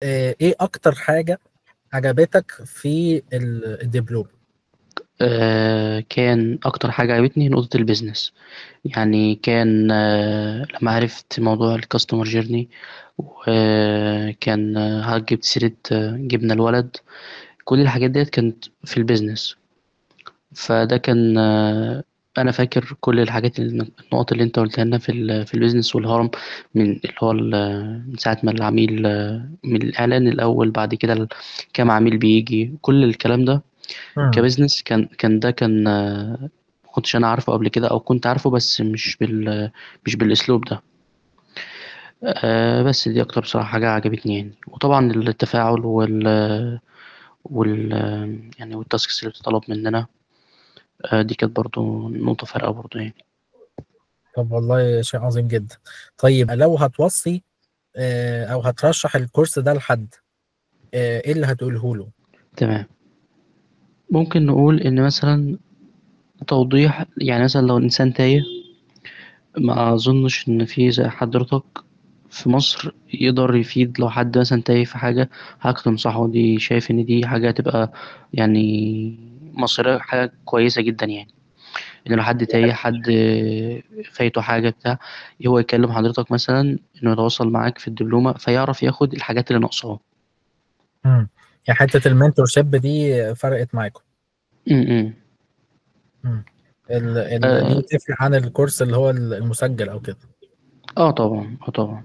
ايه اكتر حاجة عجبتك في الدبلوم؟ كان أكتر حاجة عجبتني نقطة البيزنس. يعني كان لما عرفت موضوع الكاستمر جيرني، وكان جبت سيرة جبنا الولد. كل الحاجات ديت كانت في البيزنس. فده كان أنا فاكر كل الحاجات النقط اللي أنت قلتها لنا في البيزنس والهرم. من اللي هو من ساعة ما العميل من الإعلان الأول، بعد كده كام عميل بيجي، كل الكلام ده مم. كبزنس. كان ما كنتش انا عارفه قبل كده، او كنت عارفه بس مش بالاسلوب ده. بس دي اكتر بصراحه حاجه عجبتني يعني. وطبعا التفاعل وال يعني والتاسكس اللي بتطلب مننا. دي كانت برضو نقطه فارقه برضو يعني. طب والله شيء عظيم جدا. طيب لو هتوصي او هترشح الكورس ده لحد، ايه اللي هتقوله له؟ تمام. ممكن نقول ان مثلا توضيح، يعني مثلا لو الانسان تايه، ما اظنش ان في زي حضرتك في مصر يقدر يفيد. لو حد مثلا تايه في حاجة، حاجة تنصحه، دي شايف ان دي حاجة تبقى يعني مصيرية، حاجة كويسة جدا يعني. ان لو حد تايه، حد فايته حاجة بتاع، هو يكلم حضرتك مثلا، انه يتواصل معاك في الدبلومة فيعرف ياخد الحاجات اللي ناقصاه. مم. يعني حتة المنتور شيب دي فرقت معاكم؟ م- م. مم. دي اه. تفرق عن الكورس اللي هو المسجل او كده؟ طبعا، اه طبعا.